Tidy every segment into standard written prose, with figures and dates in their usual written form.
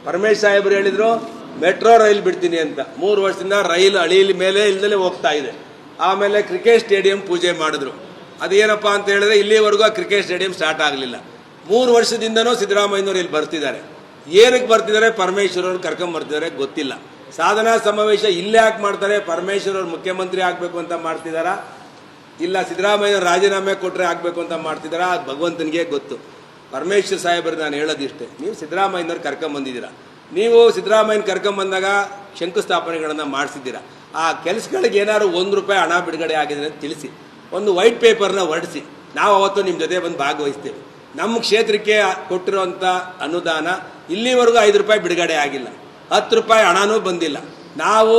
ಪರಮೇಶ್ ಸಾಹೇಬರು ಹೇಳಿದ್ರು metro rail ಬಿಡ್ತೀನಿ ಅಂತ. 3 ವರ್ಷದಿಂದ ರೈಲು ಅಳಿಲಿ ಮೇಲೆ ಇಲ್ದಲೇ ಹೋಗ್ತಾ ಇದೆ. ಆಮೇಲೆ ಕ್ರಿಕೆಟ್ ಸ್ಟೇಡಿಯಂ ಪೂಜೆ ಮಾಡಿದ್ರು. ಅದೇನಪ್ಪ ಅಂತ ಹೇಳಿದ್ರೆ ಇಲ್ಲಿವರೆಗೂ ಆ ಕ್ರಿಕೆಟ್ ಸ್ಟೇಡಿಯಂ ಸ್ಟಾರ್ಟ್ ಆಗಲಿಲ್ಲ. 3 ವರ್ಷದಿಂದನೂ ಸಿದ್ದರಾಮಯ್ಯನವರು ಇಲ್ಲಿ ಬರ್ತಿದ್ದಾರೆ. ಏನಕ್ಕೆ ಬರ್ತಿದ್ದಾರೆ? ಪರಮೇಶ್ವರವ್ರು ಕರ್ಕೊಂಡ್ ಬರ್ತಿದ್ದಾರೆ, ಗೊತ್ತಿಲ್ಲ. ಸಾಧನಾ ಸಮಾವೇಶ ಇಲ್ಲೇ ಯಾಕೆ ಮಾಡ್ತಾರೆ? ಪರಮೇಶ್ವರವ್ರು ಮುಖ್ಯಮಂತ್ರಿ ಆಗಬೇಕು ಅಂತ ಮಾಡ್ತಿದ್ದಾರಾ, ಇಲ್ಲ ಸಿದ್ದರಾಮಯ್ಯ ರಾಜೀನಾಮೆ ಕೊಟ್ಟರೆ ಆಗಬೇಕು ಅಂತ ಮಾಡ್ತಿದ್ದಾರಾ? ಅದು ಭಗವಂತನಿಗೆ ಗೊತ್ತು. ಪರಮೇಶ್ವರ್ ಸಾಹೇಬರು ನಾನು ಹೇಳೋದಿಷ್ಟೇ, ನೀವು ಸಿದ್ದರಾಮಯ್ಯನವ್ರು ಕರ್ಕೊಂಬಂದಿದ್ದೀರಾ. ನೀವು ಸಿದ್ದರಾಮಯ್ಯನ ಕರ್ಕೊಂಬಂದಾಗ ಶಂಕುಸ್ಥಾಪನೆಗಳನ್ನು ಮಾಡಿಸಿದ್ದೀರಾ. ಆ ಕೆಲಸಗಳಿಗೆ ಏನಾದ್ರು ₹1 ಹಣ ಬಿಡುಗಡೆ ಆಗಿದೆ ಅಂತ ತಿಳಿಸಿ, ಒಂದು ವೈಟ್ ಪೇಪರ್ನ ಹೊರಡಿಸಿ. ನಾವು ಅವತ್ತು ನಿಮ್ಮ ಜೊತೆ ಬಂದು ಭಾಗವಹಿಸ್ತೇವೆ. ನಮ್ಮ ಕ್ಷೇತ್ರಕ್ಕೆ ಕೊಟ್ಟಿರುವಂಥ ಅನುದಾನ ಇಲ್ಲಿವರೆಗೂ ₹5 ಬಿಡುಗಡೆ ಆಗಿಲ್ಲ, ₹10 ಹಣನೂ ಬಂದಿಲ್ಲ. ನಾವು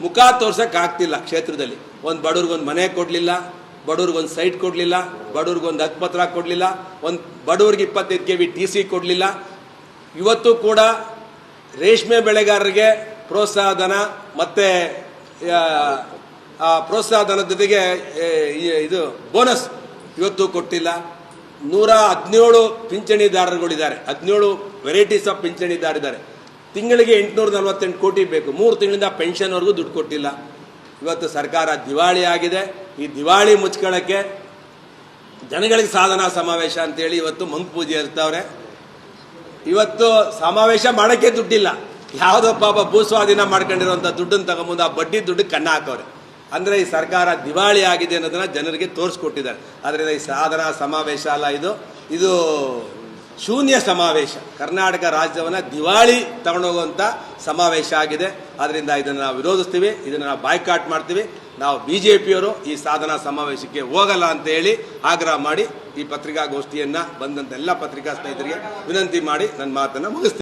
ಮುಖ ತೋರ್ಸೋಕ್ಕಾಗ್ತಿಲ್ಲ. ಕ್ಷೇತ್ರದಲ್ಲಿ ಒಂದು ಬಡವ್ರಿಗೊಂದು ಮನೆ ಕೊಡಲಿಲ್ಲ, ಬಡವ್ರಿಗೊಂದು ಸೈಟ್ ಕೊಡಲಿಲ್ಲ, ಬಡವ್ರಿಗೊಂದು ಹಕ್ಕುಪತ್ರ ಕೊಡಲಿಲ್ಲ, ಒಂದು ಬಡವ್ರಿಗೆ 25 kV TC ಕೊಡಲಿಲ್ಲ. ಇವತ್ತು ಕೂಡ ರೇಷ್ಮೆ ಬೆಳೆಗಾರರಿಗೆ ಪ್ರೋತ್ಸಾಹಧನ ಮತ್ತು ಪ್ರೋತ್ಸಾಹಧನದ ಜೊತೆಗೆ ಇದು ಬೋನಸ್ ಇವತ್ತು ಕೊಟ್ಟಿಲ್ಲ. 117 ಪಿಂಚಣಿದಾರರುಗಳಿದ್ದಾರೆ, 17 ವೆರೈಟೀಸ್ ಆಫ್ ಪಿಂಚಣಿದಾರಿದ್ದಾರೆ. ತಿಂಗಳಿಗೆ 848 ಕೋಟಿ ಬೇಕು. 3 ತಿಂಗಳಿಂದ ಪೆನ್ಷನ್ವರೆಗೂ ದುಡ್ಡು ಕೊಟ್ಟಿಲ್ಲ. ಇವತ್ತು ಸರ್ಕಾರ ದಿವಾಳಿ ಆಗಿದೆ. ಈ ದಿವಾಳಿ ಮುಚ್ಕೊಳ್ಳೋಕ್ಕೆ ಜನಗಳಿಗೆ ಸಾಧನಾ ಸಮಾವೇಶ ಅಂತೇಳಿ ಇವತ್ತು ಮಂಕ್ ಪೂಜೆ ಇರ್ತಾವ್ರೆ. ಇವತ್ತು ಸಮಾವೇಶ ಮಾಡೋಕ್ಕೆ ದುಡ್ಡಿಲ್ಲ. ಯಾವುದೋ ಪಾಪ ಭೂಸ್ವಾಧೀನ ಮಾಡ್ಕೊಂಡಿರುವಂಥ ದುಡ್ಡನ್ನು ತಗೊಂಬಂದು ಆ ಬಡ್ಡಿ ದುಡ್ಡಿಗೆ ಕನ್ನ ಹಾಕವ್ರೆ. ಅಂದರೆ ಈ ಸರ್ಕಾರ ದಿವಾಳಿ ಆಗಿದೆ ಅನ್ನೋದನ್ನ ಜನರಿಗೆ ತೋರಿಸ್ಕೊಟ್ಟಿದ್ದಾರೆ. ಆದ್ದರಿಂದ ಈ ಸಾಧನಾ ಸಮಾವೇಶ ಅಲ್ಲ, ಇದು ಶೂನ್ಯ ಸಮಾವೇಶ. ಕರ್ನಾಟಕ ರಾಜ್ಯವನ್ನು ದಿವಾಳಿ ತಗೊಂಡೋಗುವಂಥ ಸಮಾವೇಶ ಆಗಿದೆ. ಆದ್ದರಿಂದ ಇದನ್ನು ನಾವು ವಿರೋಧಿಸ್ತೀವಿ, ಇದನ್ನು ನಾವು ಬಾಯ್ಕಾಟ್ ಮಾಡ್ತೀವಿ. ನಾವು BJPಯವರು ಈ ಸಾಧನಾ ಸಮಾವೇಶಕ್ಕೆ ಹೋಗಲ್ಲ ಅಂತ ಹೇಳಿ ಆಗ್ರಹ ಮಾಡಿ ಈ ಪತ್ರಿಕಾಗೋಷ್ಠಿಯನ್ನು ಬಂದಂಥ ಎಲ್ಲ ಪತ್ರಿಕಾ ಸ್ನೇಹಿತರಿಗೆ ವಿನಂತಿ ಮಾಡಿ ನನ್ನ ಮಾತನ್ನು ಮುಗಿಸ್ತೀನಿ.